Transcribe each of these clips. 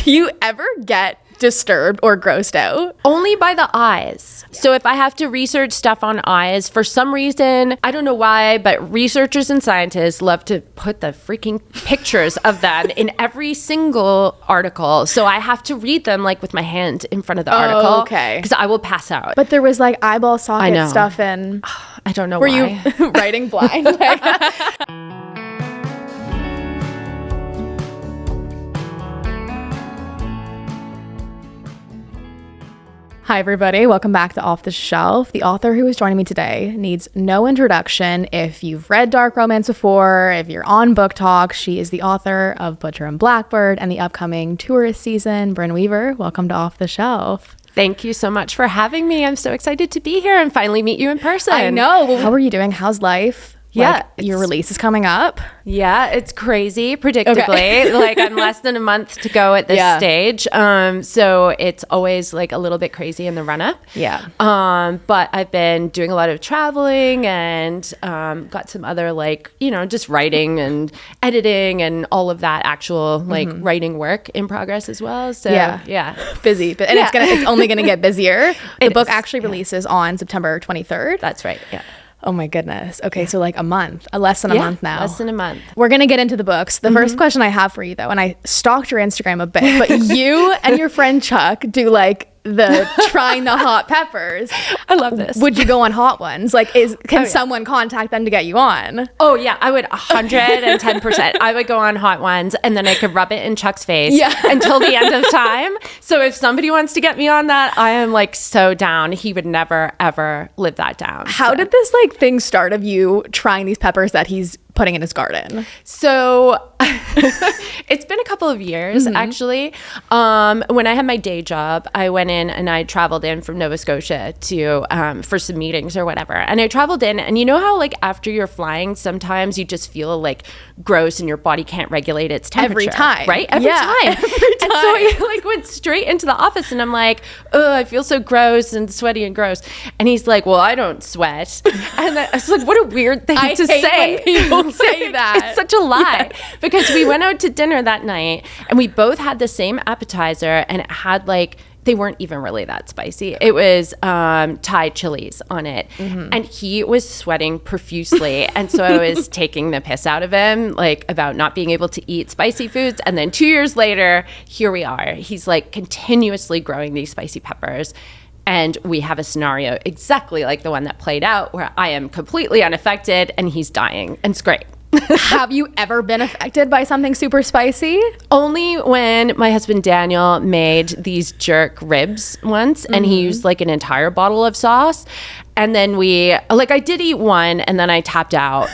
Do you ever get disturbed or grossed out? Only by the eyes. So if I have to research stuff on eyes, for some reason, I don't know why, but researchers and scientists love to put the freaking pictures of them in every single article. So I have to read them like with my hand in front of the article. Okay. Because I will pass out. But there was like eyeball socket stuff in. I don't know why. Were you writing blind? Hi, everybody. Welcome back to Off the Shelf. The author who is joining me today needs no introduction. If you've read dark romance before, if you're on BookTok, she is the author of Butcher and Blackbird and the upcoming tourist season. Brynne Weaver, welcome to Off the Shelf. Thank you so much for having me. I'm so excited to be here and finally meet you in person. I know. Well, how are you doing? How's life? Yeah. Your release is coming up. Yeah, it's crazy, predictably. Okay. Like I'm less than a month to go at this stage. So it's always like a little bit crazy in the run up. Yeah. But I've been doing a lot of traveling and got some other like, just writing and editing and all of that actual like writing work in progress as well. So yeah. Busy. And it's only going to get busier. The book actually releases releases on September 23rd. That's right. Yeah. Oh my goodness. Okay, so like a month, less than a month now. Less than a month. We're going to get into the books. The first question I have for you though, and I stalked your Instagram a bit, but you and your friend Chuck do like the trying the hot peppers. I love this. Would you go on hot ones? Like can someone contact them to get you on? Oh yeah, I would 110%. I would go on hot ones and then I could rub it in Chuck's face until the end of time. So if somebody wants to get me on that, I am like so down. He would never ever live that down. How did this like thing start of you trying these peppers that he's putting in his garden? So it's been a couple of years actually. When I had my day job, I went in and I traveled in from Nova Scotia to for some meetings or whatever. And I traveled in, and you know how like after you're flying, sometimes you just feel like gross and your body can't regulate its temperature. Every time. Right? Every time. And so I like went straight into the office and I'm like, oh, I feel so gross and sweaty and gross. And he's like, well, I don't sweat. And I was like, what a weird thing to say. When people say that. It's such a lie. Because we went out to dinner that night and we both had the same appetizer, and it had like, they weren't even really that spicy. It was Thai chilies on it. And he was sweating profusely. And so I was taking the piss out of him, like about not being able to eat spicy foods. And then 2 years later, here we are. He's like continuously growing these spicy peppers. And we have a scenario exactly like the one that played out where I am completely unaffected and he's dying. And it's great. Have you ever been affected by something super spicy? Only when my husband Daniel made these jerk ribs once and he used like an entire bottle of sauce. And then I did eat one and then I tapped out.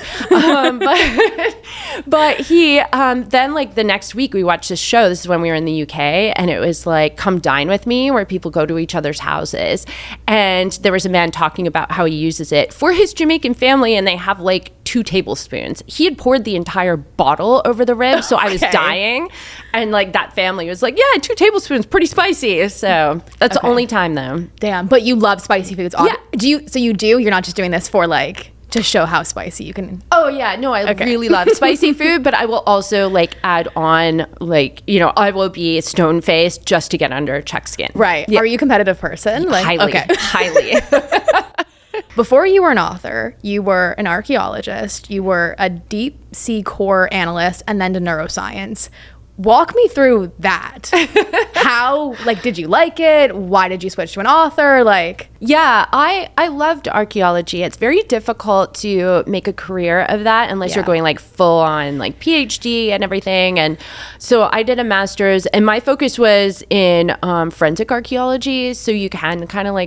But he, then like the next week we watched this show. This is when we were in the UK, and it was like Come Dine With Me, where people go to each other's houses. And there was a man talking about how he uses it for his Jamaican family, and they have like 2 tablespoons. He had poured the entire bottle over the ribs, so I was dying. And like that family was like, yeah, 2 tablespoons, pretty spicy. So that's the only time though. Damn, but you love spicy foods. Yeah. You're not just doing this for like to show how spicy you can. Oh yeah, no, I really love spicy food, but I will also like add on like, I will be stone faced just to get under Chuck's skin. Right. Yeah. Are you a competitive person? Like, highly. Before you were an author, you were an archaeologist, you were a deep sea core analyst, and then to neuroscience. Walk me through that. How, did you like it? Why did you switch to an author? Yeah, I loved archaeology. It's very difficult to make a career of that unless you're going full on PhD and everything. And so I did a master's, and my focus was in forensic archaeology. So you can kind of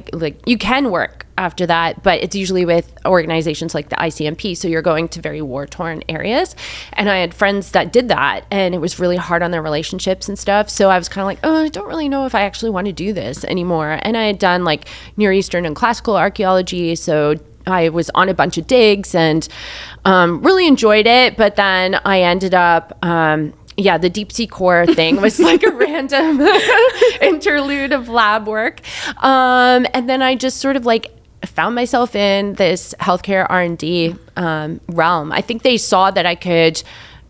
you can work after that, but it's usually with organizations like the ICMP. So you're going to very war-torn areas. And I had friends that did that, and it was really hard on their relationships and stuff. So I was kind of like, oh, I don't really know if I actually want to do this anymore. And I had done Near Eastern and classical archaeology. So I was on a bunch of digs and really enjoyed it. But then I ended up the deep sea core thing was a random interlude of lab work. And then I just sort of found myself in this healthcare R&D realm. I think they saw that I could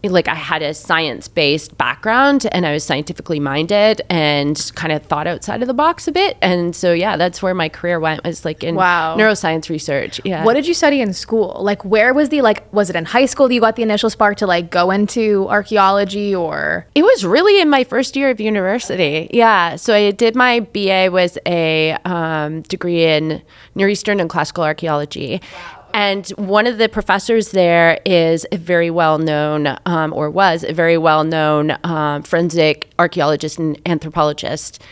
like I had a science-based background and I was scientifically minded and kind of thought outside of the box a bit. And so, yeah, that's where my career went, was like in neuroscience research. Yeah. What did you study in school? Like, where was was it in high school that you got the initial spark to like go into archaeology, or? It was really in my first year of university. Yeah. So I did my BA was a degree in Near Eastern and classical archaeology. Wow. And one of the professors there is a very well-known, or was a very well-known forensic archaeologist and anthropologist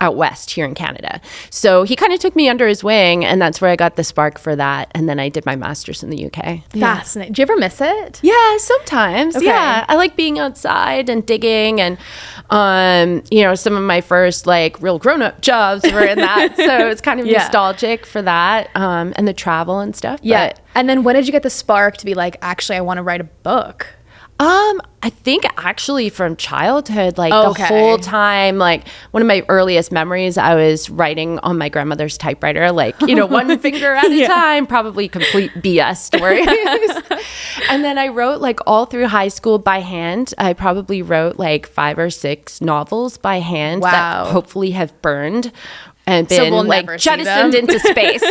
out west here in Canada. So he kind of took me under his wing, and that's where I got the spark for that. And then I did my master's in the UK. Fascinating. Do you ever miss it? Yeah, sometimes. Okay. Yeah, I like being outside and digging, and some of my first like real grown-up jobs were in that. So it's kind of nostalgic for that, and the travel and stuff. Yeah. But, and then when did you get the spark to be like, actually, I want to write a book? I think actually from childhood, like the whole time, like one of my earliest memories, I was writing on my grandmother's typewriter, like, one finger at a time, probably complete BS stories. And then I wrote like all through high school by hand. I probably wrote like 5 or 6 novels by hand that hopefully have burned and been like jettisoned into space.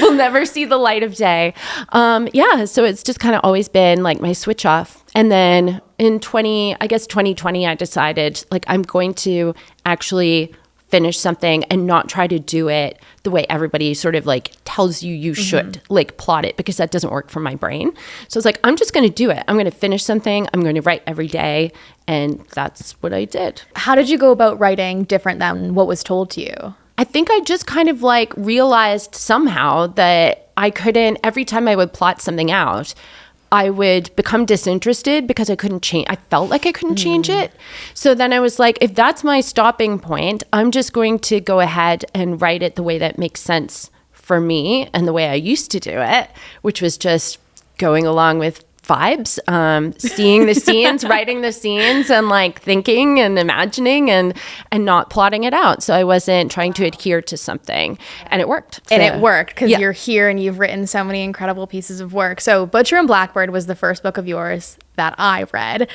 We'll never see the light of day. So it's just kind of always been like my switch off. And then in 2020, I decided like I'm going to actually finish something and not try to do it the way everybody sort of like tells you should like plot it, because that doesn't work for my brain. So it's like, I'm just going to do it. I'm going to finish something. I'm going to write every day. And that's what I did. How did you go about writing different than what was told to you? I think I just kind of like realized somehow that I couldn't, every time I would plot something out, I would become disinterested because I couldn't change. I felt like I couldn't change it. So then I was like, if that's my stopping point, I'm just going to go ahead and write it the way that makes sense for me and the way I used to do it, which was just going along with vibes, seeing the scenes, writing the scenes, and like thinking and imagining and not plotting it out. So I wasn't trying to adhere to something, and it worked. And it worked because you're here and you've written so many incredible pieces of work. So Butcher and Blackbird was the first book of yours that I read.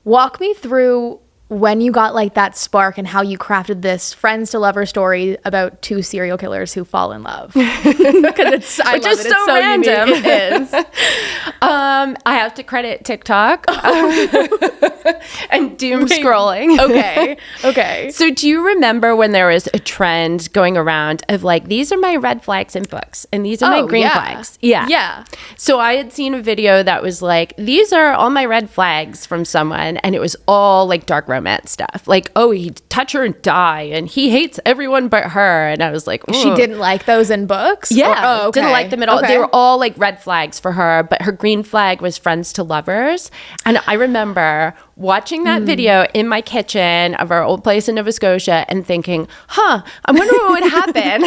Walk me through when you got like that spark and how you crafted this friends to lover story about 2 serial killers who fall in love. Because it's so random. Unique. It is. I have to credit TikTok and doom scrolling. Okay. So do you remember when there was a trend going around of like, these are my red flags in books and these are my green flags? Yeah. So I had seen a video that was like, these are all my red flags from someone, and it was all like dark romance stuff, like, oh, he'd touch her and die, and he hates everyone but her. And I was like, she didn't like those in books? Didn't like them at all. They were all like red flags for her, but her green flag was friends to lovers. And I remember watching that video in my kitchen of our old place in Nova Scotia and thinking, I wonder what would happen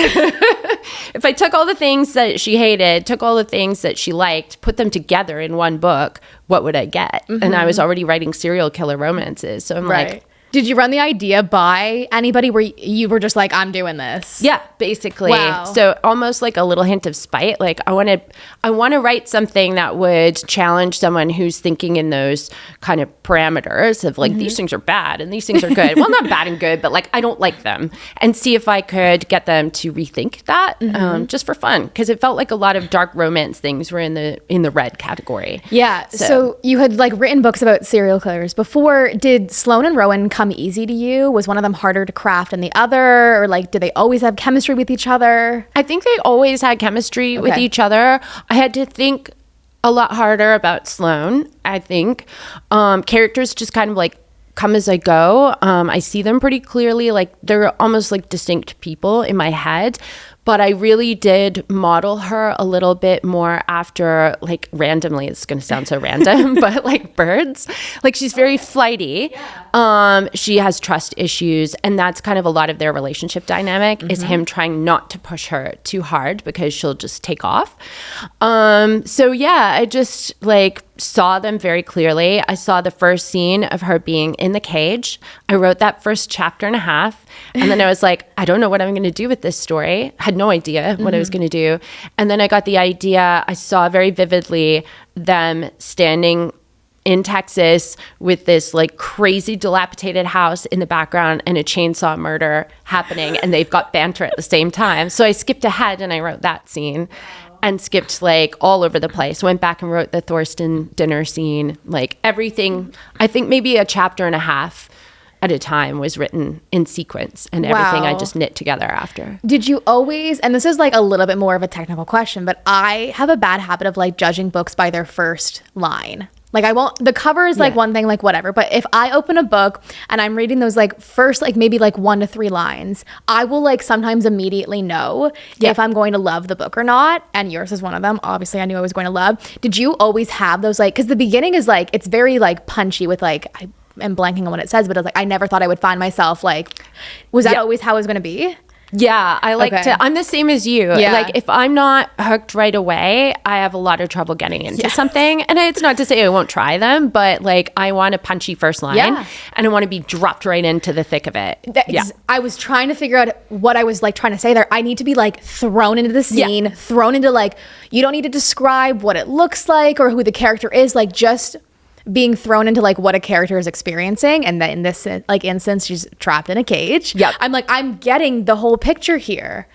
if I took all the things that she hated, took all the things that she liked, put them together in one book, what would I get? And I was already writing serial killer romances. So I'm like, did you run the idea by anybody where you were just like, I'm doing this? Yeah, basically. Wow. So almost like a little hint of spite. Like I want to write something that would challenge someone who's thinking in those kind of parameters of like, these things are bad and these things are good. Well, not bad and good, but like I don't like them, and see if I could get them to rethink that just for fun, because it felt like a lot of dark romance things were in the red category. Yeah. So you had like written books about serial killers before. Did Sloane and Rowan come easy to you? Was one of them harder to craft than the other, or like did they always have chemistry with each other? I think they always had chemistry with each other. I had to think a lot harder about Sloane. I think characters just kind of like come as I go. I see them pretty clearly, like they're almost like distinct people in my head. But I really did model her a little bit more after, like, randomly, it's going to sound so random, but like birds. Like, she's very flighty. She has trust issues. And that's kind of a lot of their relationship dynamic, is him trying not to push her too hard because she'll just take off. So yeah, I just like saw them very clearly. I saw the first scene of her being in the cage. I wrote that first chapter and a half. And then I was like, I don't know what I'm going to do with this story. I had no idea what I was going to do. And then I got the idea. I saw very vividly them standing in Texas with this like crazy dilapidated house in the background and a chainsaw murder happening, and they've got banter at the same time. So I skipped ahead and I wrote that scene. And skipped like all over the place. Went back and wrote the Thorsten dinner scene. Like everything, I think maybe a chapter and a half at a time was written in sequence, and everything I just knit together after. Did you always, and this is like a little bit more of a technical question, but I have a bad habit of like judging books by their first line. Like I won't, the cover is like one thing, like whatever. But if I open a book and I'm reading those like first, like maybe like 1 to 3 lines, I will like sometimes immediately know if I'm going to love the book or not. And yours is one of them. Obviously I knew I was going to love. Did you always have those like, cause the beginning is like, it's very like punchy with like, I am blanking on what it says, but it's like, I never thought I would find myself like, was that always how it was going to be? Yeah, I like to, I'm the same as you. Yeah. Like if I'm not hooked right away, I have a lot of trouble getting into something. And it's not to say I won't try them, but like I want a punchy first line and I want to be dropped right into the thick of it. I was trying to figure out what I was like trying to say there. I need to be like thrown into the scene, thrown into like, you don't need to describe what it looks like or who the character is, like just being thrown into like what a character is experiencing, and that in this like instance she's trapped in a cage. I'm like, I'm getting the whole picture here.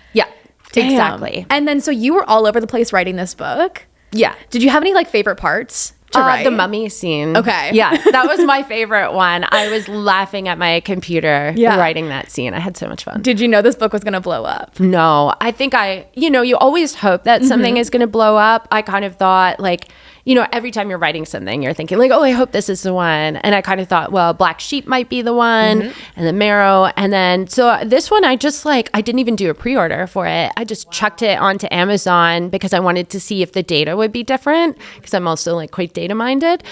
Exactly. And then so you were all over the place writing this book. Did you have any like favorite parts to write? The mummy scene. Okay. That was my favorite one. I was laughing at my computer writing that scene. I had so much fun. Did you know this book was going to blow up? No, I think you always hope that something is going to blow up. I kind of thought like, every time you're writing something, you're thinking like, oh, I hope this is the one. And I kind of thought, well, Black Sheep might be the one, and the Marrow. And then, so this one, I just like, I didn't even do a pre-order for it. I just chucked it onto Amazon because I wanted to see if the data would be different, because I'm also like quite data minded.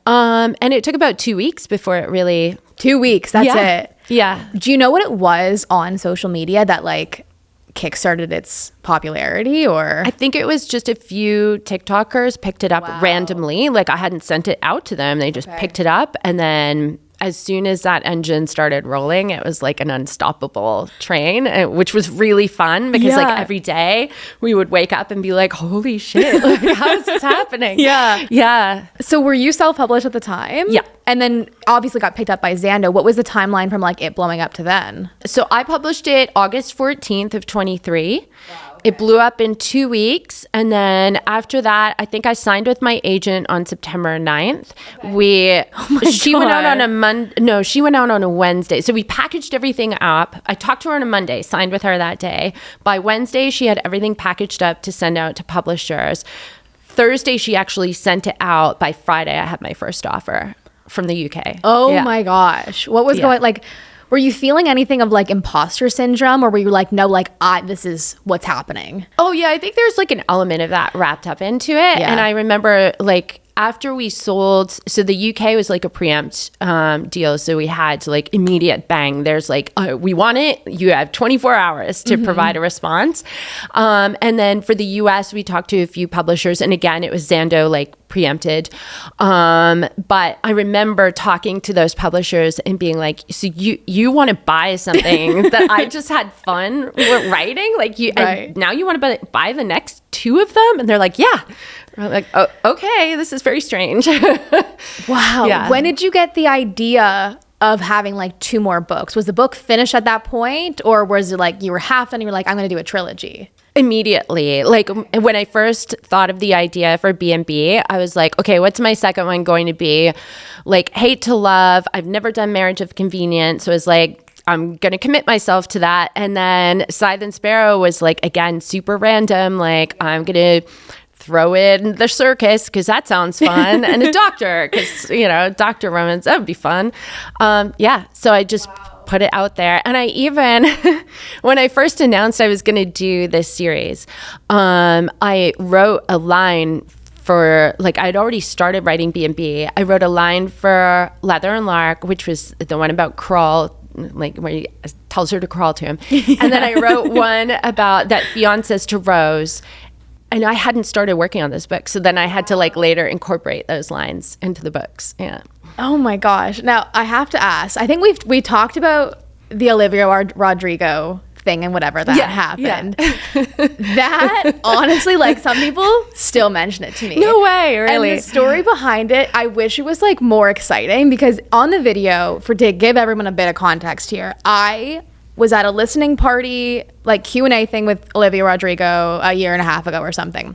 And it took about 2 weeks before it really... 2 weeks, that's it. Yeah. Do you know what it was on social media that like kickstarted its popularity? Or I think it was just a few TikTokers picked it up randomly. Like I hadn't sent it out to them. They just picked it up, and then as soon as that engine started rolling, it was like an unstoppable train, which was really fun because like every day we would wake up and be like, holy shit, like, how is this happening? So were you self-published at the time? And then obviously got picked up by Zando. What was the timeline from like it blowing up to then? So I published it August 14th of 23. It blew up in 2 weeks. And then after that, I think I signed with my agent on September 9th. She went out on a she went out on a Wednesday. So we packaged everything up. I talked to her on a Monday, signed with her that day. By Wednesday, she had everything packaged up to send out to publishers. Thursday, she actually sent it out. By Friday, I had my first offer from the UK. Oh my gosh. What was going, like, were you feeling anything of like imposter syndrome, or were you like, no, like this is what's happening? Oh yeah, I think there's like an element of that wrapped up into it. And I remember like after we sold, so the UK was like a preempt deal. So we had to like immediate bang. There's like, we want it. You have 24 hours to provide a response. And then for the US, we talked to a few publishers. And again, it was Zando like preempted. But I remember talking to those publishers and being like, so you want to buy something that I just had fun with writing? Like and now you want to buy the next 2 of them? And they're like, yeah. I'm like, oh, okay, this is very strange. Wow. Yeah. When did you get the idea of having like 2 more books? Was the book finished at that point, or was it like you were half done and you were like, I'm going to do a trilogy? Immediately. Like when I first thought of the idea for B&B, I was like, okay, what's my second one going to be? Like Hate to Love. I've never done Marriage of Convenience. So it was like, I'm going to commit myself to that. And then Scythe and Sparrow was like, again, super random. Like I'm going to throw in the circus because that sounds fun, and a doctor because, doctor romance, that would be fun. So I just put it out there. And I even, when I first announced I was going to do this series, I wrote a line for, like, I'd already started writing B&B. I wrote a line for Leather and Lark, which was the one about Crawl, like where he tells her to crawl to him. And then I wrote one about that Fionn says to Rose. And I hadn't started working on this book. So then I had to like later incorporate those lines into the books. Yeah. Oh my gosh. Now I have to ask, I think we talked about the Olivia Rodrigo thing and whatever that happened. Yeah. That honestly, like some people still mention it to me. No way, really. And the story behind it, I wish it was like more exciting, because on the video, to give everyone a bit of context here, I was at a listening party, like Q&A thing with Olivia Rodrigo a year and a half ago or something.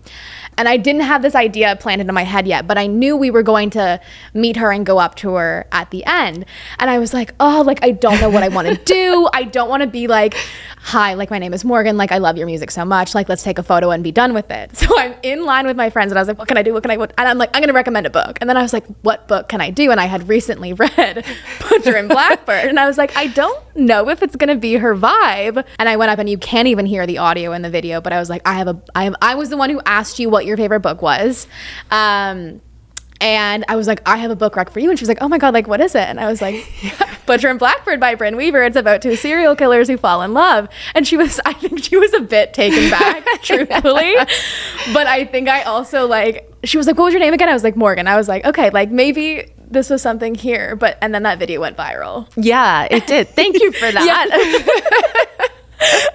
And I didn't have this idea planted in my head yet, but I knew we were going to meet her and go up to her at the end. And I was like, oh, like, I don't know what I want to do. I don't want to be like, hi, like, my name is Morgan. Like, I love your music so much. Like, let's take a photo and be done with it. So I'm in line with my friends and I was like, what can I do? And I'm like, I'm going to recommend a book. And then I was like, what book can I do? And I had recently read Butcher and Blackbird. And I was like, I don't know if it's going to be her vibe. And I went up, and you can't even hear the audio in the video, but I was like, I was the one who asked you what your favorite book was. And I was like, I have a book rec for you. And she was like, oh my God, like, what is it? And I was like, Butcher and Blackbird by Brynne Weaver. It's about two serial killers who fall in love. And I think she was a bit taken back, truthfully. But I think I also, like, she was like, what was your name again? I was like, Morgan. I was like, okay, like, maybe this was something here. And then that video went viral. Yeah, it did. Thank you for that.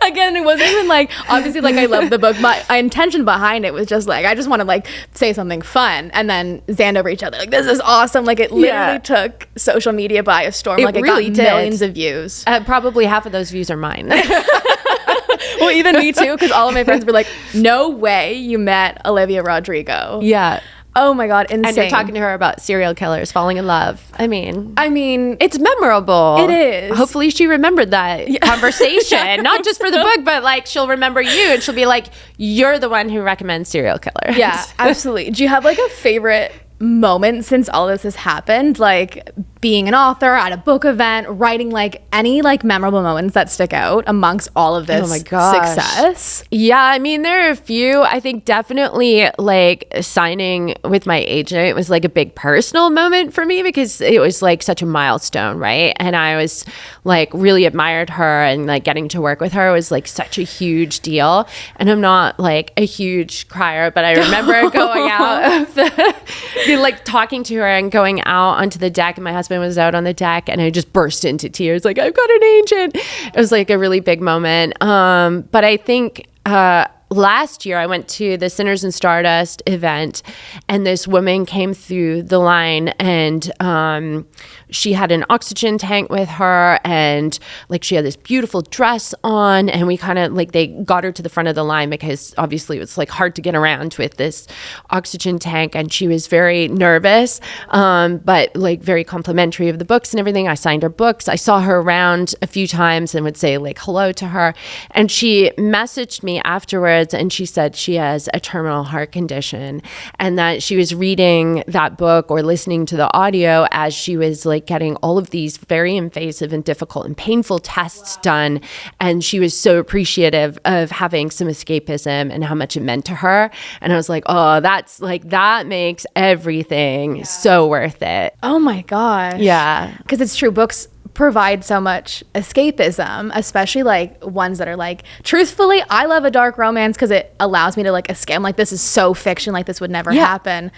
Again, it wasn't even like, obviously, like, I love the book. My intention behind it was just like, I just want to like say something fun, and then Xando over each other like, this is awesome. Like, it literally took social media by a storm. It really got millions of views. Probably half of those views are mine. Well, even me too, because all of my friends were like, no way you met Olivia Rodrigo. Yeah. Oh my God, insane. And you're talking to her about serial killers falling in love. I mean, it's memorable. It is. Hopefully she remembered that conversation, not just for the book, but like she'll remember you, and she'll be like, you're the one who recommends serial killers. Yeah, absolutely. Do you have like a favorite moment since all this has happened? Like, being an author at a book event, writing, like, any like memorable moments that stick out amongst all of this success? Yeah, I mean, there are a few. I think definitely like signing with my agent was like a big personal moment for me, because it was like such a milestone, right? And I was like really admired her, and like getting to work with her was like such a huge deal. And I'm not like a huge crier, but I remember going out of like talking to her and going out onto the deck, and my husband was out on the deck, and I just burst into tears like, I've got an agent. It was like a really big moment. But I think last year I went to the Sinners and Stardust event, and this woman came through the line, and she had an oxygen tank with her, and like she had this beautiful dress on, and we kind of like, they got her to the front of the line because obviously it was like hard to get around with this oxygen tank, and she was very nervous, but like very complimentary of the books and everything. I signed her books. I saw her around a few times and would say like hello to her, and she messaged me afterwards, and she said she has a terminal heart condition, and that she was reading that book or listening to the audio as she was like getting all of these very invasive and difficult and painful tests done, and she was so appreciative of having some escapism and how much it meant to her. And I was like, oh, that's like, that makes everything so worth it. Oh my gosh. Yeah, because it's true, books provide so much escapism, especially like ones that are like, truthfully, I love a dark romance because it allows me to like escape. I'm like, this is so fiction, like this would never happen.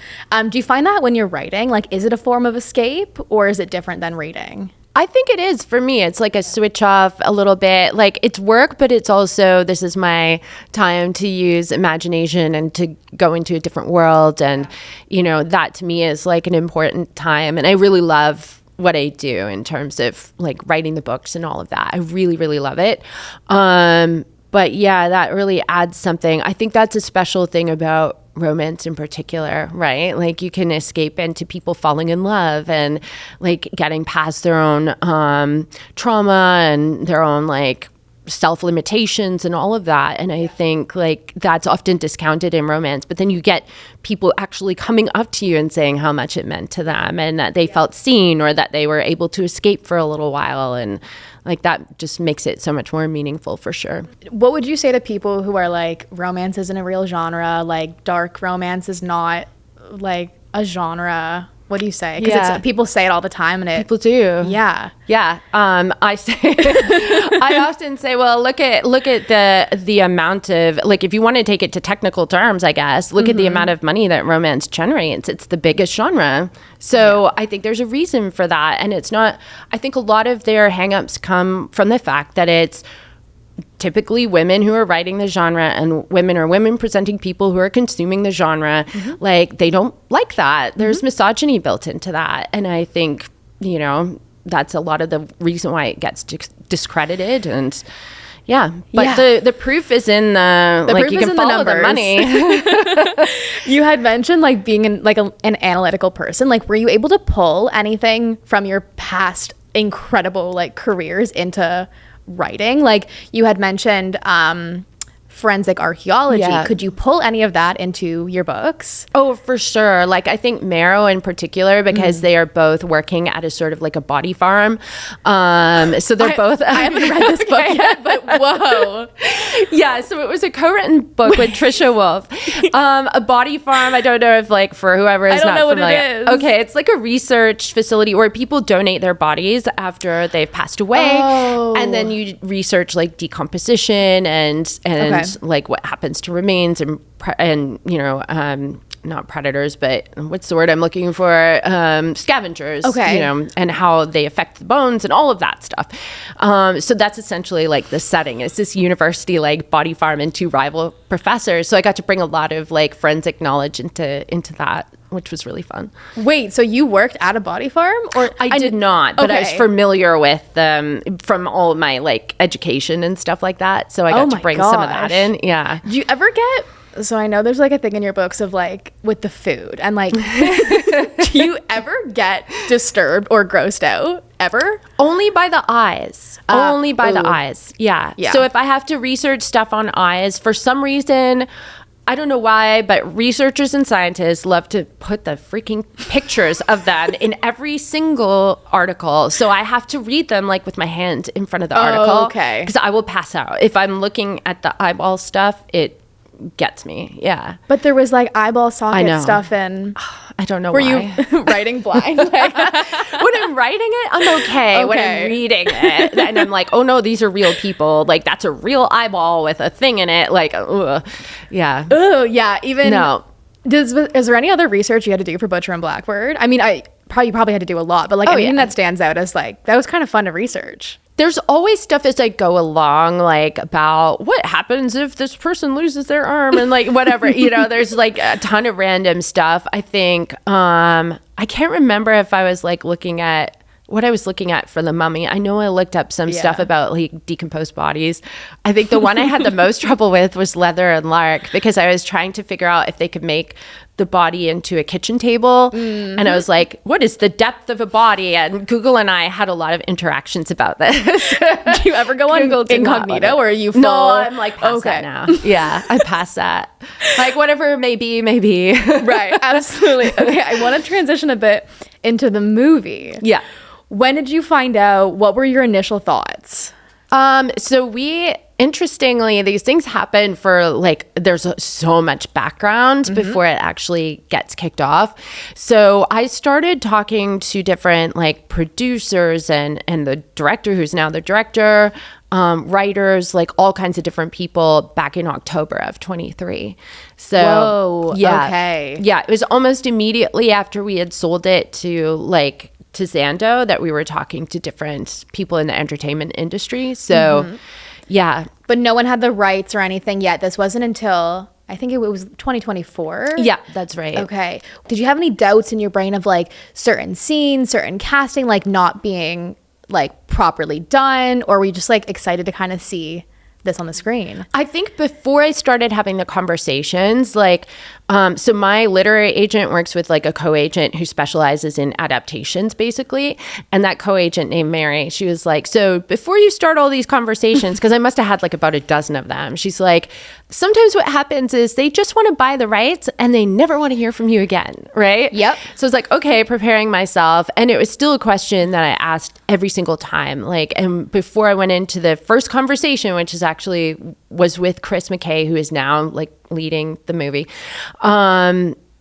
Do you find that when you're writing, like, is it a form of escape, or is it different than reading? I think it is. For me, it's like a switch off a little bit. Like, it's work, but it's also, this is my time to use imagination and to go into a different world. And, you know, that to me is like an important time. And I really love what I do in terms of like writing the books and all of that. I really, really love it. But yeah, that really adds something. I think that's a special thing about romance in particular, right? Like, you can escape into people falling in love and like getting past their own trauma and their own like self-limitations and all of that. And I think like that's often discounted in romance, but then you get people actually coming up to you and saying how much it meant to them, and that they felt seen, or that they were able to escape for a little while. And like, that just makes it so much more meaningful, for sure. What would you say to people who are like, romance isn't a real genre, like dark romance is not like a genre? What do you say? Because people say it all the time, and people do. Yeah. I say, I often say, well, look at the amount of, like, if you want to take it to technical terms, I guess, look at the amount of money that romance generates. It's the biggest genre. So I think there's a reason for that, and it's not. I think a lot of their hangups come from the fact that it's typically women who are writing the genre and women presenting people who are consuming the genre, like they don't like that. There's misogyny built into that. And I think, you know, that's a lot of the reason why it gets discredited. And but the proof is in the like you can follow the money. You had mentioned like being an analytical person. Like, were you able to pull anything from your past incredible like careers into writing? Like, you had mentioned forensic archaeology. Could you pull any of that into your books? Oh, for sure. Like, I think Marrow in particular, because they are both working at a sort of like a body farm. So they're both... I haven't read this book yet, but whoa. Yeah, so it was a co-written book with Trisha Wolfe. A body farm, I don't know if like for whoever is not familiar. I don't know what it is. Okay, it's like a research facility where people donate their bodies after they've passed away. And then you research like decomposition and like what happens to remains and you know, not predators, but what's the word I'm looking for? Scavengers, you know, and how they affect the bones and all of that stuff. So that's essentially like the setting. It's this university like body farm and 2 rival professors. So I got to bring a lot of like forensic knowledge into that, which was really fun. Wait, so you worked at a body farm? Or I did not, but I was familiar with from all of my like education and stuff like that. So I got to bring some of that in. Yeah. Do you ever get... So I know there's like a thing in your books of like with the food and like, do you ever get disturbed or grossed out ever? Only by the eyes. Only by the eyes. Yeah. So if I have to research stuff on eyes, for some reason, I don't know why, but researchers and scientists love to put the freaking pictures of them in every single article. So I have to read them like with my hand in front of the article. Okay. Because I will pass out. If I'm looking at the eyeball stuff, it gets me. Yeah. But there was like eyeball socket stuff and I don't know why. Were you writing blind? Like, when I'm writing it, I'm okay. When I'm reading it and I'm like, oh no, these are real people. Like that's a real eyeball with a thing in it. Like, yeah. Oh yeah. Even no. Is there any other research you had to do for Butcher and Blackbird? I mean, you probably had to do a lot, but like anything that stands out as like, that was kind of fun to research. There's always stuff as I go along, like about what happens if this person loses their arm and like whatever, you know, there's like a ton of random stuff. I think, I can't remember if I was like looking at what I was looking at for The Mummy. I know I looked up some stuff about like decomposed bodies. I think the one I had the most trouble with was Leather and Lark, because I was trying to figure out if they could make the body into a kitchen table. And I was like, what is the depth of a body? And Google and I had a lot of interactions about this. Do you ever go on incognito or are you full? No, I'm like past that now. Yeah, I'm past that. Like whatever maybe. Right, absolutely. Okay, I want to transition a bit into the movie. Yeah. When did you find out? What were your initial thoughts? So interestingly, these things happen for like, there's so much background before it actually gets kicked off. So I started talking to different like producers and the director, who's now the director, writers, like all kinds of different people back in October of 23. So okay. Yeah, it was almost immediately after we had sold it to Zando that we were talking to different people in the entertainment industry. So yeah. But no one had the rights or anything yet. This wasn't until, I think it was 2024. Yeah, that's right. Okay. Did you have any doubts in your brain of like certain scenes, certain casting, like not being like properly done? Or were you just like excited to kind of see this on the screen? I think before I started having the conversations, like, so my literary agent works with like a co-agent who specializes in adaptations basically. And that co-agent named Mary, she was like, so before you start all these conversations, because I must have had like about a dozen of them, she's like, sometimes what happens is they just want to buy the rights and they never want to hear from you again. Right? Yep. So it's like, okay, preparing myself. And it was still a question that I asked every single time. Like, and before I went into the first conversation, which is actually was with Chris McKay, who is now like leading the movie.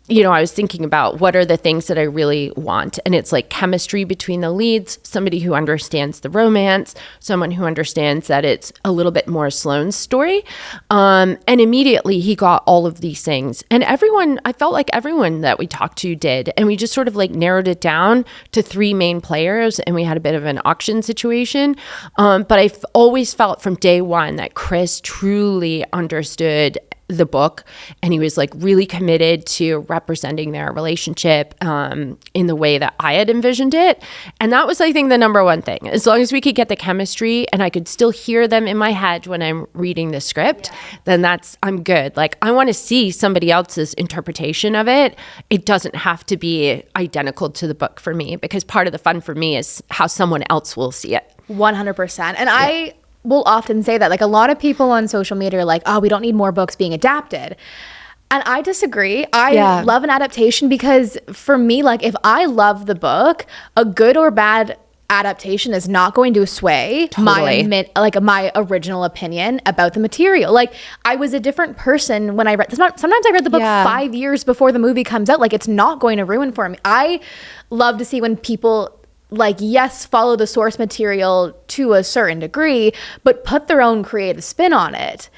I was thinking about what are the things that I really want. And it's like chemistry between the leads, somebody who understands the romance, someone who understands that it's a little bit more Sloane's story. And immediately he got all of these things. And I felt like everyone that we talked to did. And we just sort of like narrowed it down to 3 main players. And we had a bit of an auction situation. But I've always felt from day one that Chris truly understood the book, and he was like really committed to representing their relationship in the way that I had envisioned it. And that was, I think, the number one thing. As long as we could get the chemistry and I could still hear them in my head when I'm reading the script, then I'm good. Like, I want to see somebody else's interpretation of it. It doesn't have to be identical to the book for me, because part of the fun for me is how someone else will see it. 100%. And I will often say that, like, a lot of people on social media are like, oh, we don't need more books being adapted. And I disagree. I love an adaptation, because for me, like, if I love the book, a good or bad adaptation is not going to sway my original opinion about the material. Like, I was a different person when I read, sometimes I read the book 5 years before the movie comes out. Like, it's not going to ruin for me. I love to see when people, like, yes, follow the source material to a certain degree, but put their own creative spin on it.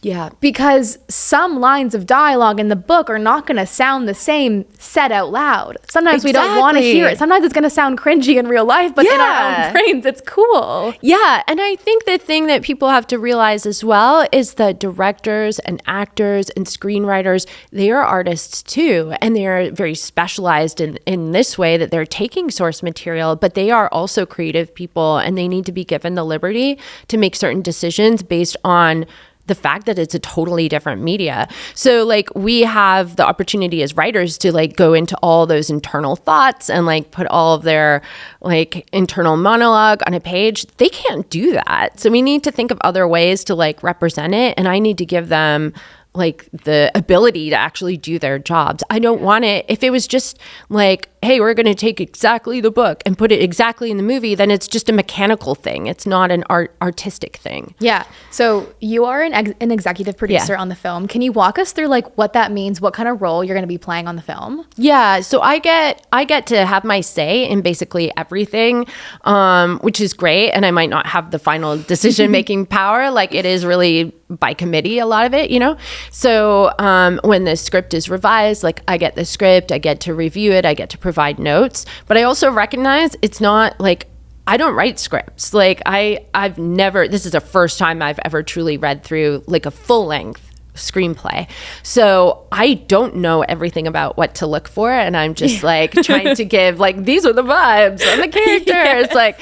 Yeah. Because some lines of dialogue in the book are not going to sound the same said out loud. Sometimes we don't want to hear it. Sometimes it's going to sound cringy in real life, but in our own brains, it's cool. Yeah. And I think the thing that people have to realize as well is that directors and actors and screenwriters, they are artists too. And they are very specialized in this way, that they're taking source material, but they are also creative people, and they need to be given the liberty to make certain decisions based on the fact that it's a totally different media. So like, we have the opportunity as writers to like go into all those internal thoughts and like put all of their like internal monologue on a page. They can't do that. So we need to think of other ways to like represent it. And I need to give them like the ability to actually do their jobs. I don't want it, if it was just like, hey, we're going to take exactly the book and put it exactly in the movie, then it's just a mechanical thing. It's not an artistic thing. Yeah. So you are an executive producer on the film. Can you walk us through like what that means, what kind of role you're going to be playing on the film? Yeah. So I get to have my say in basically everything, which is great. And I might not have the final decision-making power. Like, it is really by committee, a lot of it, So when the script is revised, like, I get the script, I get to review it, I get to provide notes, but I also recognize it's not like, I don't write scripts. Like, I've never, this is the first time I've ever truly read through like a full length screenplay. So I don't know everything about what to look for, and I'm just like trying to give like, these are the vibes and the characters, like,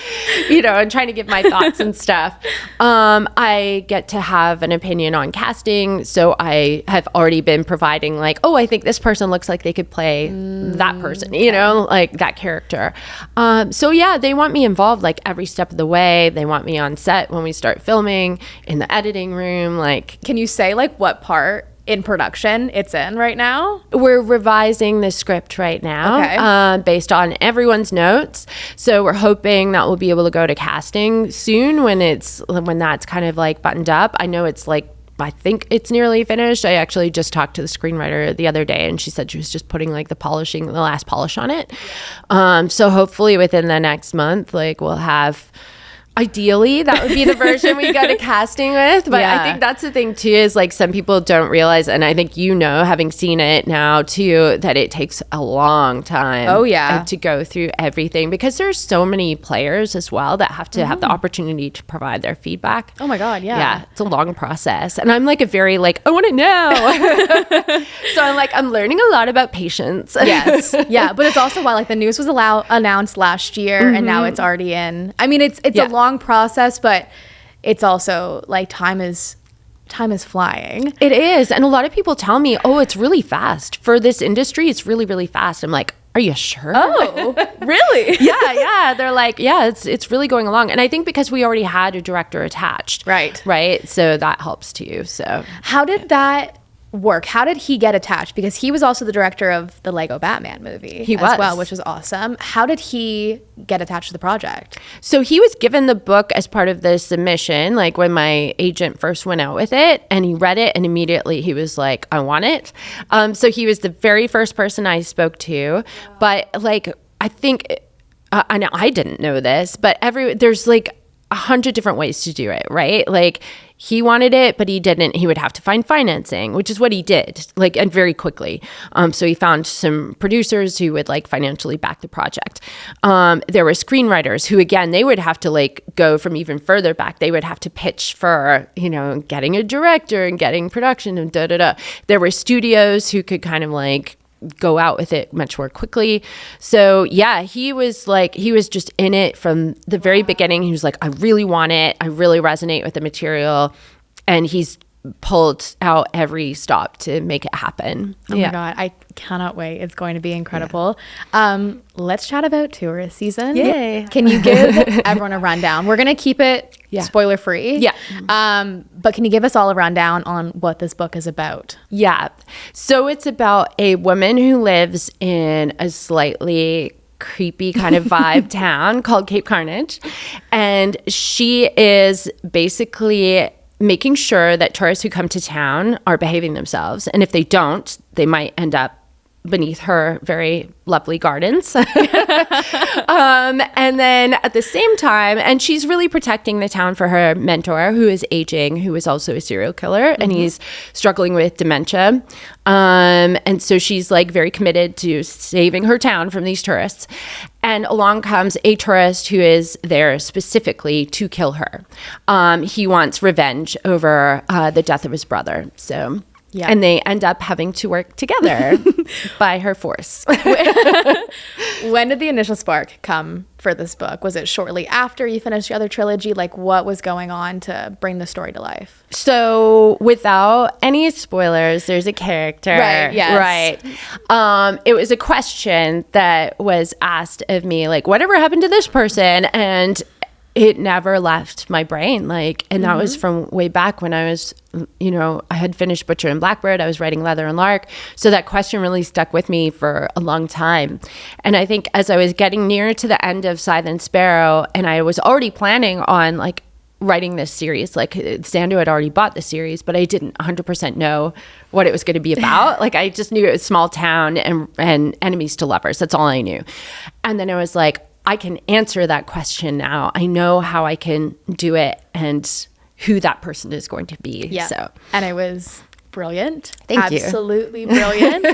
and trying to give my thoughts and stuff. I get to have an opinion on casting, so I have already been providing like, oh, I think this person looks like they could play that person, like that character. So yeah, they want me involved like every step of the way. They want me on set when we start filming, in the editing room. Like, can you say like what part in production it's in right now? We're revising the script right now, based on everyone's notes. So we're hoping that we'll be able to go to casting soon when that's kind of like buttoned up. I know it's like, I think it's nearly finished. I actually just talked to the screenwriter the other day, and she said she was just putting like the last polish on it. So hopefully within the next month, like, we'll have, ideally, that would be the version we go to casting with. But I think that's the thing too, is like, some people don't realize, and I think having seen it now too, that it takes a long time to go through everything, because there's so many players as well that have to have the opportunity to provide their feedback. Oh my God, yeah. It's a long process. And I'm like a very like, I want to know. So I'm learning a lot about patience. Yes. Yeah. But it's also why like the news was announced last year, and now it's already in. I mean, it's a long process, but it's also like time is flying. It is. And a lot of people tell me, oh, it's really fast for this industry. It's really, really fast. I'm like, are you sure? Oh, really? Yeah. They're like, yeah, it's really going along. And I think because we already had a director attached. Right. So that helps too. So how did that work? How did he get attached? Because he was also the director of the Lego Batman movie as well, which was awesome. How did he get attached to the project? So he was given the book as part of the submission, like when my agent first went out with it, and he read it and immediately he was like, I want it. So he was the very first person I spoke to. But like, I think, I know I didn't know this, but there's like 100 different ways to do it, right? Like he wanted it, but he didn't. He would have to find financing, which is what he did, like, and very quickly. So he found some producers who would like financially back the project. There were screenwriters who, again, they would have to like go from even further back. They would have to pitch for, you know, getting a director and getting production and da-da-da. There were studios who could kind of like go out with it much more quickly. So yeah, he was just in it from the very beginning. He was like, I really want it. I really resonate with the material. And he's pulled out every stop to make it happen. Oh my God, I cannot wait. It's going to be incredible. Let's chat about tourist season. Yay. Can you give everyone a rundown? We're going to keep it spoiler free. Yeah. But can you give us all a rundown on what this book is about? Yeah. So it's about a woman who lives in a slightly creepy kind of vibe town called Cape Carnage. And she is basically making sure that tourists who come to town are behaving themselves. And if they don't, they might end up beneath her very lovely gardens. And then at the same time, and she's really protecting the town for her mentor, who is aging, who is also a serial killer, and he's struggling with dementia. And so she's like very committed to saving her town from these tourists. And along comes a tourist who is there specifically to kill her. He wants revenge over the death of his brother. So... yeah. And they end up having to work together by her force. When did the initial spark come for this book? Was it shortly after you finished the other trilogy? Like, what was going on to bring the story to life? So without any spoilers, there's a character. Right, yes. Right. It was a question that was asked of me, like, whatever happened to this person? And it never left my brain. Like, and that was from way back when I was, you know, I had finished Butcher and Blackbird. I was writing Leather and Lark. So that question really stuck with me for a long time. And I think as I was getting near to the end of Scythe and Sparrow, and I was already planning on like writing this series, like Sando had already bought the series, but I didn't 100% know what it was going to be about. Like I just knew it was small town and enemies to lovers. That's all I knew. And then I was like, I can answer that question now. I know how I can do it and who that person is going to be. Yeah. So. And it was brilliant. Thank you. Absolutely brilliant.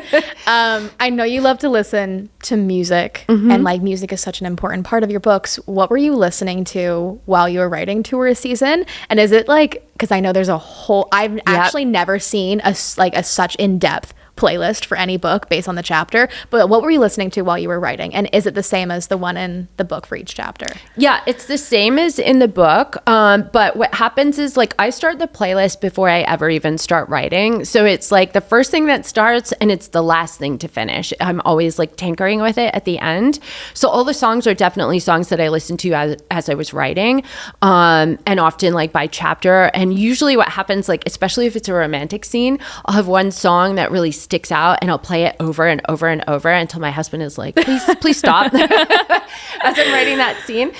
I know you love to listen to music and like music is such an important part of your books. What were you listening to while you were writing Tourist Season? And is it like, because I know there's a whole, I've actually never seen a such in-depth playlist for any book based on the chapter, but what were you listening to while you were writing, and is it the same as the one in the book for each chapter? Yeah, it's the same as in the book, but what happens is like I start the playlist before I ever even start writing, so it's like the first thing that starts and it's the last thing to finish. I'm always like tinkering with it at the end, so all the songs are definitely songs that I listened to as I was writing, and often like by chapter. And usually what happens, like especially if it's a romantic scene, I'll have one song that really sticks out and I'll play it over and over and over until my husband is like, please stop as I'm writing that scene.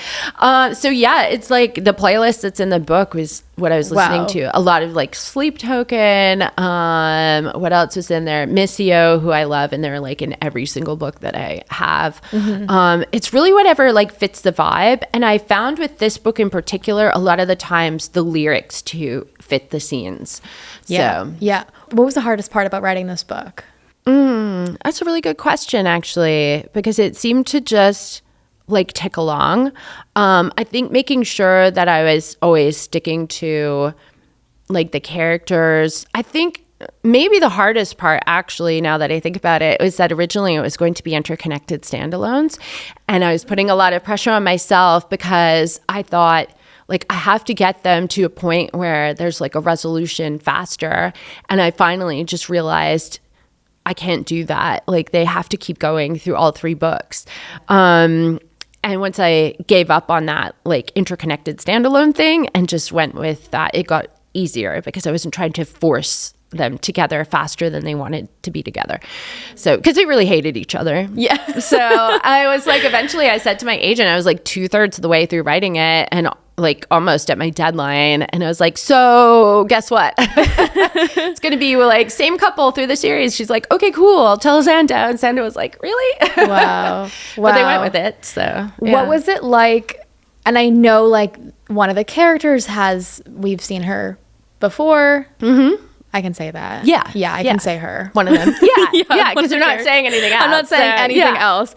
So yeah, it's like the playlist that's in the book was what I was listening to. A lot of like Sleep Token. What else was in there? Missio, who I love, and they're like in every single book that I have. It's really whatever like fits the vibe. And I found with this book in particular, a lot of the times the lyrics to fit the scenes. Yeah. So. Yeah. What was the hardest part about writing this book? That's a really good question, actually, because it seemed to just like tick along. I think making sure that I was always sticking to like the characters. I think maybe the hardest part, actually, now that I think about it, was that originally it was going to be interconnected standalones. And I was putting a lot of pressure on myself because I thought, like, I have to get them to a point where there's like a resolution faster. And I finally just realized I can't do that. Like, they have to keep going through all three books. And once I gave up on that like interconnected standalone thing and just went with that, it got easier because I wasn't trying to force them together faster than they wanted to be together. So, because they really hated each other. Yeah. So I was like, eventually I said to my agent, I was like 2/3 of the way through writing it and like almost at my deadline. And I was like, so guess what? It's going to be like same couple through the series. She's like, okay, cool. I'll tell Xanda. And Xanda was like, really? Wow. But they went with it. So yeah. What was it like? And I know like one of the characters we've seen her before. Mm-hmm. I can say that. Yeah. Yeah, I can say her. One of them. Yeah, because you're not saying anything else. I'm not saying anything else.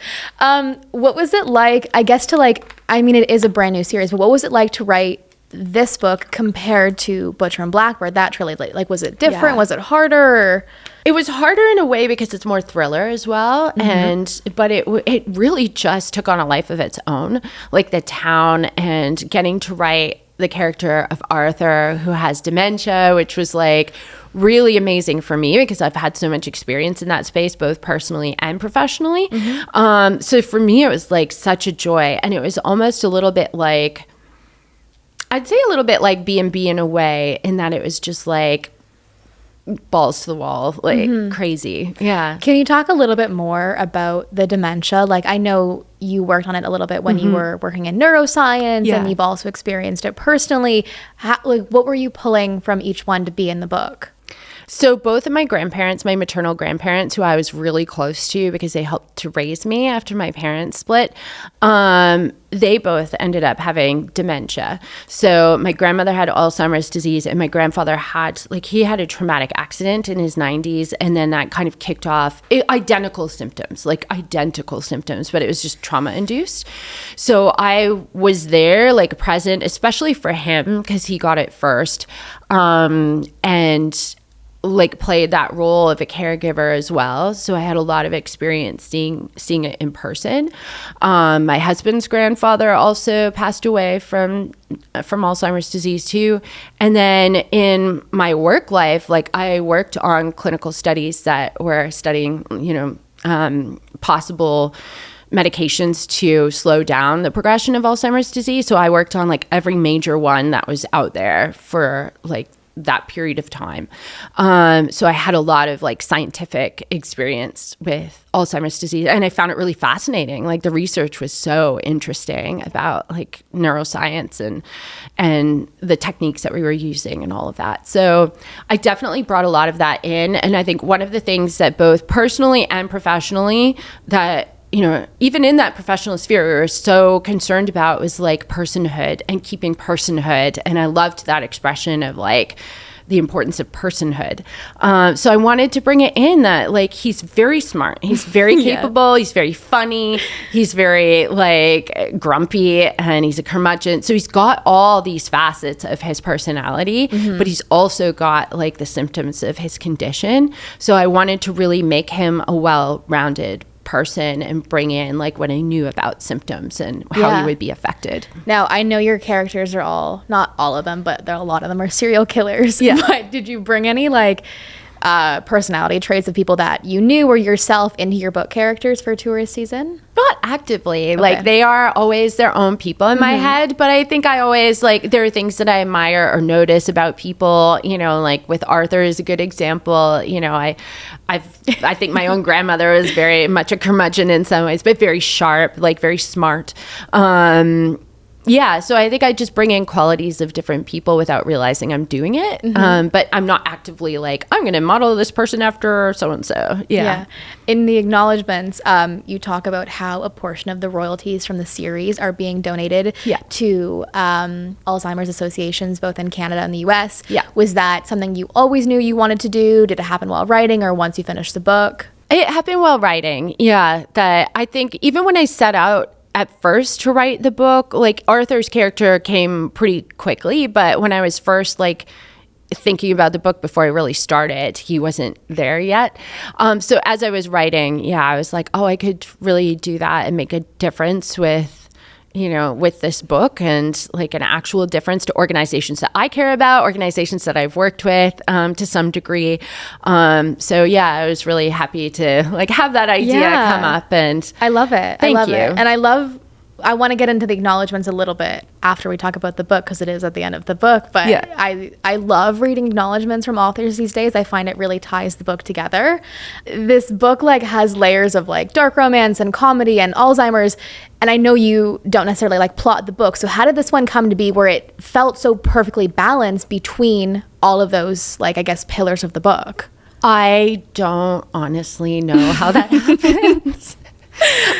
What was it like, I guess it is a brand new series, but what was it like to write this book compared to Butcher and Blackbird, that trilogy? Like, was it different? Yeah. Was it harder? It was harder in a way because it's more thriller as well. Mm-hmm. But it really just took on a life of its own. Like the town and getting to write the character of Arthur who has dementia, which was like really amazing for me because I've had so much experience in that space, both personally and professionally. Mm-hmm. So for me, it was like such a joy. And it was almost a little bit like, I'd say a little bit like B&B in a way, in that it was just like balls to the wall, like crazy. Yeah. Can you talk a little bit more about the dementia? Like, I know you worked on it a little bit when you were working in neuroscience, and you've also experienced it personally. What were you pulling from each one to be in the book? So both of my grandparents, my maternal grandparents, who I was really close to because they helped to raise me after my parents split, they both ended up having dementia. So my grandmother had Alzheimer's disease, and my grandfather had a traumatic accident in his 90s. And then that kind of kicked off identical symptoms, but it was just trauma induced. So I was there, like present, especially for him because he got it first. And like played that role of a caregiver as well. So I had a lot of experience seeing it in person. My husband's grandfather also passed away from Alzheimer's disease too. And then in my work life, like I worked on clinical studies that were studying, possible medications to slow down the progression of Alzheimer's disease. So I worked on like every major one that was out there for like that period of time. So I had a lot of like scientific experience with Alzheimer's disease, and I found it really fascinating. Like the research was so interesting about like neuroscience and the techniques that we were using and all of that. So I definitely brought a lot of that in. And I think one of the things that both personally and professionally that even in that professional sphere, we were so concerned about was like personhood and keeping personhood. And I loved that expression of like the importance of personhood. So I wanted to bring it in that like he's very smart. He's very capable. He's very funny. He's very like grumpy, and he's a curmudgeon. So he's got all these facets of his personality, but he's also got like the symptoms of his condition. So I wanted to really make him a well-rounded person and bring in like what I knew about symptoms and how you would be affected. Now, I know your characters are not all of them, but a lot of them are serial killers. Yeah. But did you bring any like personality traits of people that you knew or yourself into your book characters for tourist season? Not actively. Okay. Like they are always their own people in my head, but I think I always like there are things that I admire or notice about people, like with Arthur is a good example. I think my own grandmother was very much a curmudgeon in some ways, but very sharp, like very smart. Yeah, so I think I just bring in qualities of different people without realizing I'm doing it. But I'm not actively like, I'm going to model this person after so-and-so. Yeah. In the acknowledgments, you talk about how a portion of the royalties from the series are being donated to Alzheimer's associations, both in Canada and the US. Yeah. Was that something you always knew you wanted to do? Did it happen while writing or once you finished the book? It happened while writing, that I think even when I set out at first to write the book, like Arthur's character came pretty quickly, but when I was first like thinking about the book before I really started, he wasn't there yet. So as I was writing, I was like, I could really do that and make a difference with this book and like an actual difference to organizations that I care about, organizations that I've worked with to some degree. So I was really happy to like have that idea come up, and I love it. Thank you. And I love I want to get into the acknowledgments a little bit after we talk about the book, because it is at the end of the book. But I love reading acknowledgments from authors these days. I find it really ties the book together. This book like has layers of like dark romance and comedy and Alzheimer's. And I know you don't necessarily like plot the book. So how did this one come to be where it felt so perfectly balanced between all of those, like, I guess, pillars of the book? I don't honestly know how that happens.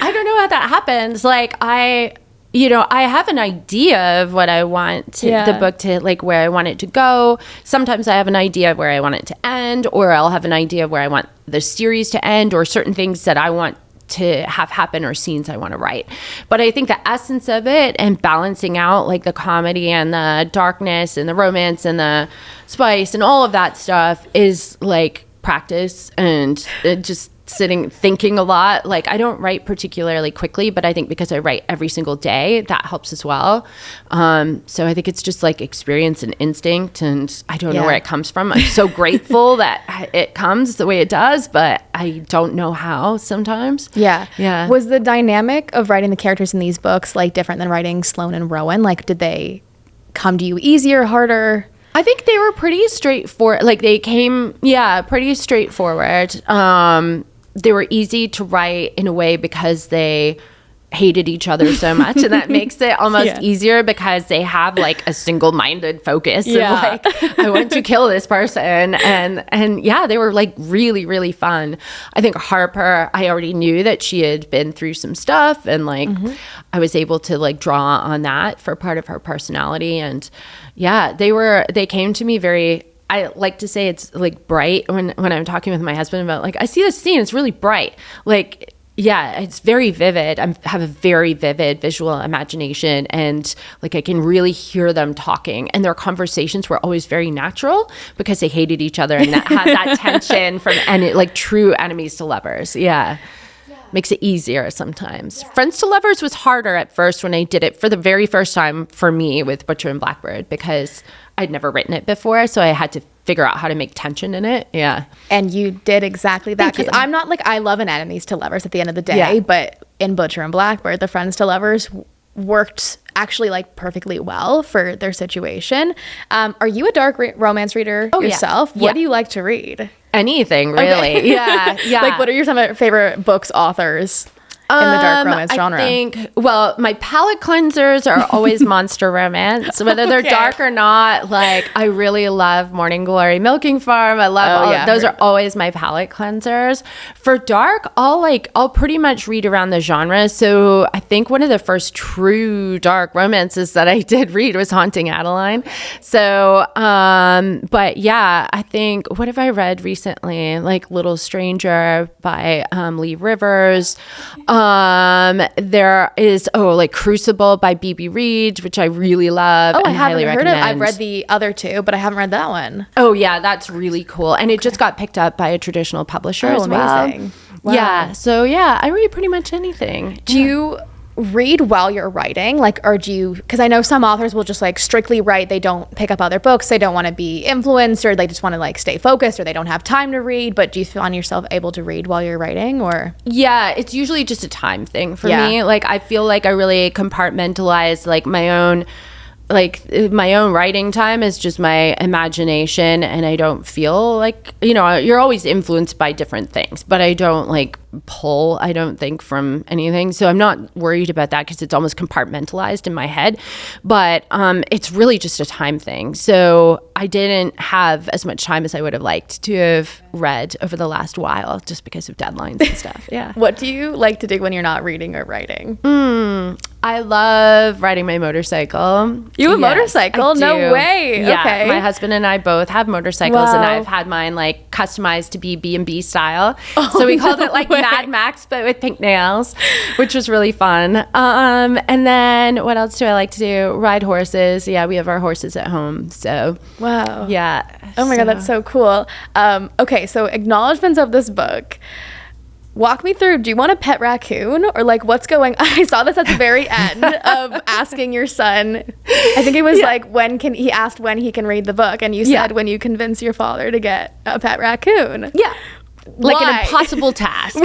I don't know how that happens. Like, I have an idea of what I want the book to, like, where I want it to go. Sometimes I have an idea of where I want it to end, or I'll have an idea of where I want the series to end, or certain things that I want to have happen or scenes I want to write. But I think the essence of it and balancing out like the comedy and the darkness and the romance and the spice and all of that stuff is like practice and just thinking a lot. Like, I don't write particularly quickly, but I think because I write every single day, that helps as well. So I think it's just like experience and instinct, and I don't know where it comes from. I'm so grateful that it comes the way it does, but I don't know how sometimes. Yeah. Was the dynamic of writing the characters in these books like different than writing Sloane and Rowan? Like, did they come to you easier, harder? I think they were pretty straightforward. Like, they came, pretty straightforward. They were easy to write in a way because they hated each other so much, and that makes it almost easier because they have like a single-minded focus of like, I want to kill this person, and they were like really, really fun. I think Harper, I already knew that she had been through some stuff, and like I was able to like draw on that for part of her personality, and they came to me very, I like to say it's like bright when I'm talking with my husband about like, I see this scene, it's really bright. Like, it's very vivid. I have a very vivid visual imagination, and like I can really hear them talking, and their conversations were always very natural because they hated each other, and that had that tension from like true enemies to lovers. Makes it easier sometimes. Friends to lovers was harder at first when I did it for the very first time for me with Butcher and Blackbird, because I'd never written it before, so I had to figure out how to make tension in it. And you did exactly that, because I'm not like, I love an enemies to lovers at the end of the day, but in Butcher and Blackbird, the friends to lovers worked actually like perfectly well for their situation. Are you a dark romance reader yourself? What do you like to read? Anything, really. Okay. Like, what are your some favorite books, authors in the dark romance genre? I think, well, my palate cleansers are always monster romance, whether they're dark or not. Like, I really love Morning Glory, Milking Farm. I love those are always my palate cleansers. For dark, I'll pretty much read around the genre. So I think one of the first true dark romances that I did read was Haunting Adeline. So, but I think, what have I read recently? Like Little Stranger by Lee Rivers. There is like Crucible by B.B. Reed, which I really love. I haven't heard of. I've read the other two, but I haven't read that one. That's really cool, and it just got picked up by a traditional publisher as well. Amazing! Wow. So I read pretty much anything. Do you read while you're writing, like, or do you, because I know some authors will just like strictly write, they don't pick up other books, they don't want to be influenced, or they just want to like stay focused, or they don't have time to read? But do you find yourself able to read while you're writing? Or it's usually just a time thing for me. Like, I feel like I really compartmentalize like my own writing time is just my imagination, and I don't feel like, you're always influenced by different things, but I don't like pull, I don't think, from anything. So I'm not worried about that because it's almost compartmentalized in my head. But it's really just a time thing. So I didn't have as much time as I would have liked to have read over the last while, just because of deadlines and stuff. What do you like to do when you're not reading or writing? I love riding my motorcycle. You have a motorcycle? No way. Yeah, okay. My husband and I both have motorcycles, and I've had mine like customized to be B&B style. So we called it like Mad Max, but with pink nails, which was really fun. And then what else do I like to do? Ride horses. Yeah, we have our horses at home. So wow. Yeah. Oh my God, that's so cool. Okay, so acknowledgments of this book. Walk me through, do you want a pet raccoon, or like what's going on? I saw this at the very end of asking your son, I think it was like, he asked when he can read the book, and you said when you convince your father to get a pet raccoon. like Why? an impossible task.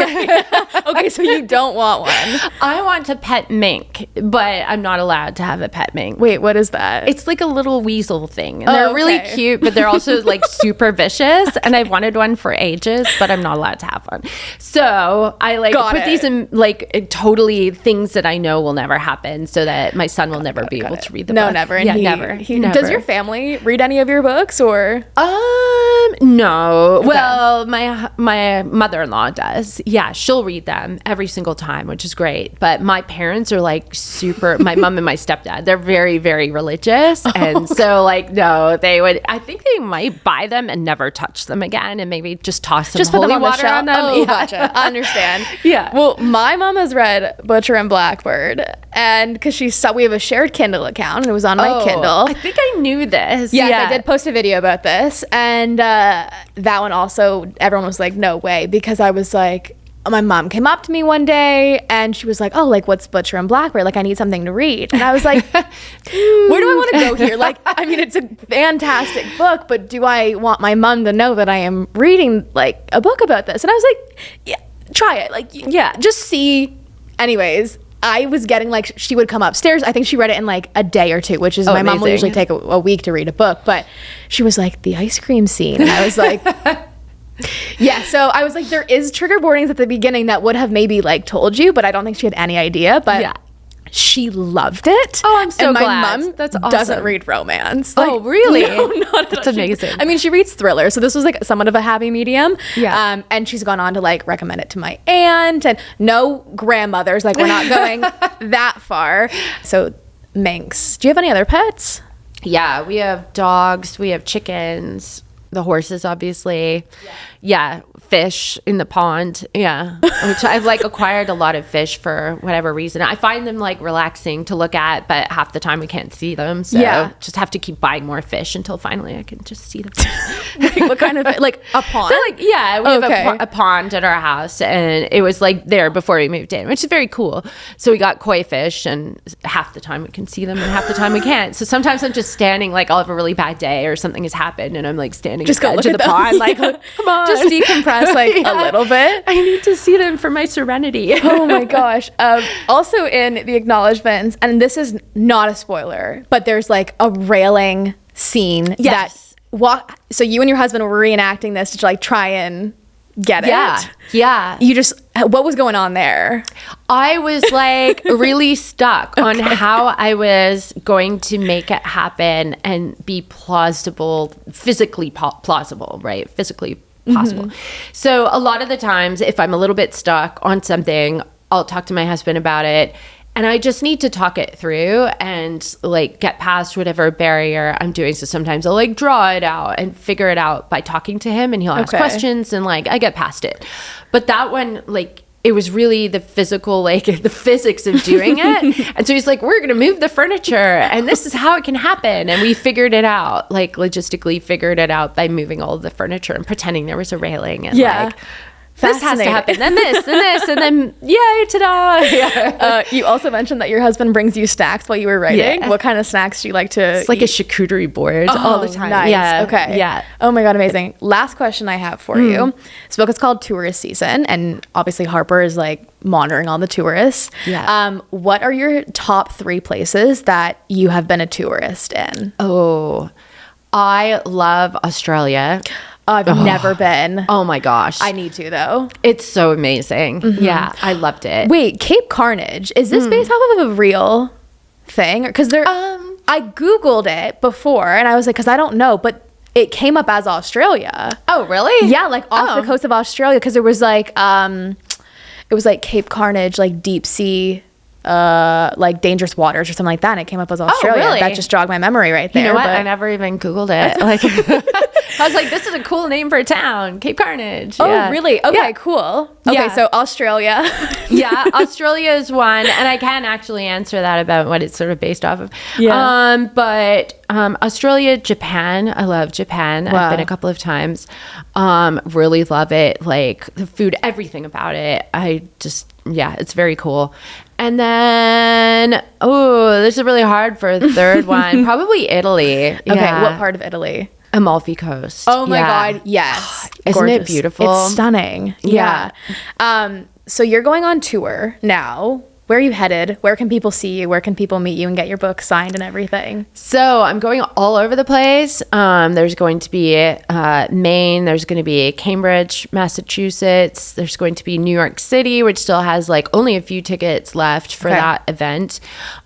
Okay, so you don't want one. I want to pet mink, but I'm not allowed to have a pet mink. Wait, what is that? It's like a little weasel thing. And they're really okay. cute, but they're also like super vicious. And I've wanted one for ages, but I'm not allowed to have one. So I like Got put it. these in like totally things that I know will never happen so that my son will never be able to read the book. No, never. And Yeah, he- never. he- Never. Does your family read any of your books or? No. Well, my mother-in-law does. Yeah, she'll read them every single time, which is great. But my parents are like super, my mom and my stepdad, they're very, very religious. And so like, no, they would, I think they might buy them and never touch them again and maybe just toss some Just put holy them on the water shelf. on them. Oh, gotcha. I understand. Yeah. Well, my mom has read Butcher and Blackbird, and because she saw we have a shared Kindle account, and it was on my Kindle. I think I knew this. Yes, Yeah. I did post a video about this, and that one also, everyone was like, "No way," because I was like, my mom came up to me one day and she was like, "Oh, like what's Butcher and Blackbird? Like I need something to read." And I was like, "Where do I want to go here? Like, I mean, it's a fantastic book, but do I want my mom to know that I am reading like a book about this?" And I was like, "Yeah, try it. Like, yeah, just see." Anyways, I was getting like, she would come upstairs. I think she read it in like a day or two, which is my mom will amazing. usually take a week to read a book. But she was like, the ice cream scene. And I was like, yeah. So I was like, there is trigger warnings at the beginning that would have maybe like told you, but I don't think she had any idea. But Yeah. she loved it. Oh, I'm so and my glad. mom That's doesn't awesome. read romance. Oh, really? No, not That's at all. amazing. I mean, she reads thrillers, so this was like somewhat of a happy medium. Yeah. And she's gone on to like recommend it to my aunt and no grandmothers. Like we're not going that far. So minks. Do you have any other pets? Yeah, we have dogs, we have chickens, the horses, obviously. Yeah, fish in the pond. Yeah, which I've like acquired a lot of fish for whatever reason. I find them like relaxing to look at, but half the time we can't see them. So Yeah. just have to keep buying more fish until finally I can just see them. Like, what kind of like a pond? They're like, yeah, we Okay. have a pond at our house, and it was like there before we moved in, which is very cool. So we got koi fish, and half the time we can see them, and half the time we can't. So sometimes I'm just standing, like I'll have a really bad day or something has happened, and I'm like standing Just at the go edge look of at the them. pond, like Yeah. come on, Just decompress like a little bit. I need to see them for my serenity. Oh my gosh. Also in the acknowledgments, and this is not a spoiler, but there's like a railing scene Yes. so you and your husband were reenacting this to like try and get Yeah, it. yeah. You just, what was going on there? I was like really stuck on how I was going to make it happen and be plausible, physically plausible, right? Physically possible. So a lot of the times, if I'm a little bit stuck on something, I'll talk to my husband about it. And I just need to talk it through and like get past whatever barrier I'm doing. So sometimes I'll like draw it out and figure it out by talking to him, and he'll ask Okay. questions and like I get past it. But that one, like, it was really the physical, like the physics of doing it. And so he's like, we're going to move the furniture and this is how it can happen. And we figured it out, like logistically figured it out by moving all of the furniture and pretending there was a railing and like, this has to happen, then this, and then yay, ta-da. Yeah. You also mentioned that your husband brings you snacks while you were writing. Yeah. What kind of snacks do you like to It's like eat? a charcuterie board all the time. Nice. Yeah. Okay. Yeah. Oh my God, amazing. Last question I have for you. This book is called Tourist Season, and obviously Harper is like monitoring all the tourists. Yeah. What are your top 3 places that you have been a tourist in? Oh, I love Australia. I've never been. Oh my gosh. I need to though. It's so amazing. Yeah, I loved it. Wait, Cape Carnage, is this based off of a real thing? Because there, I Googled it before and I was like, because I don't know, but it came up as Australia. Oh, really? Yeah, like off the coast of Australia, because there was like it was like Cape Carnage, like deep sea, like dangerous waters or something like that, and it came up as Australia. really? That just jogged my memory right there. You know what? but- I never even Googled it. Like, I was like, this is a cool name for a town, Cape Carnage. Oh, Yeah. really? Okay, Yeah. cool. Okay, Yeah. so Australia. Yeah, Australia is one, and I can actually answer that about what it's sort of based off of. Yeah. But Australia, Japan, I love Japan. Wow. I've been a couple of times. Really love it. Like the food, everything about it. I just, yeah, it's very cool. And then, oh, this is really hard for a third one. Probably Italy. Okay, what part of Italy? Amalfi Coast. Oh my God, yes. Isn't it beautiful? It's stunning. Yeah. So you're going on tour now. Where are you headed? Where can people see you? Where can people meet you and get your book signed and everything? So I'm going all over the place. There's going to be Maine. There's going to be Cambridge, Massachusetts. There's going to be New York City, which still has like only a few tickets left for that event.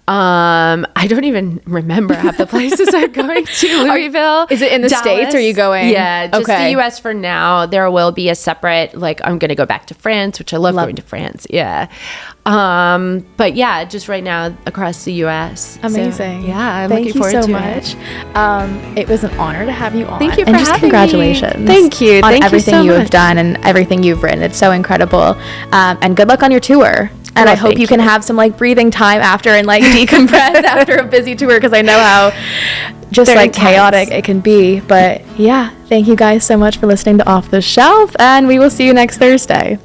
I don't even remember half the places I'm going to. Louisville. Is it in the Dallas. States? Or are you going? Yeah, just the US for now. There will be a separate, like, I'm going to go back to France, which I love going to France. Yeah. But yeah, just right now across the US. Amazing. So, yeah, I'm looking forward to it. Thank you so much. It was an honor to have you on. Thank you for and just having congratulations. me. Thank you. On Thank everything you so have much. done and everything you've written. It's so incredible. And good luck on your tour. And I hope you can have some like breathing time after and like decompress after a busy tour, because I know how just They're like intense. chaotic it can be. But yeah, thank you guys so much for listening to Off the Shelf, and we will see you next Thursday.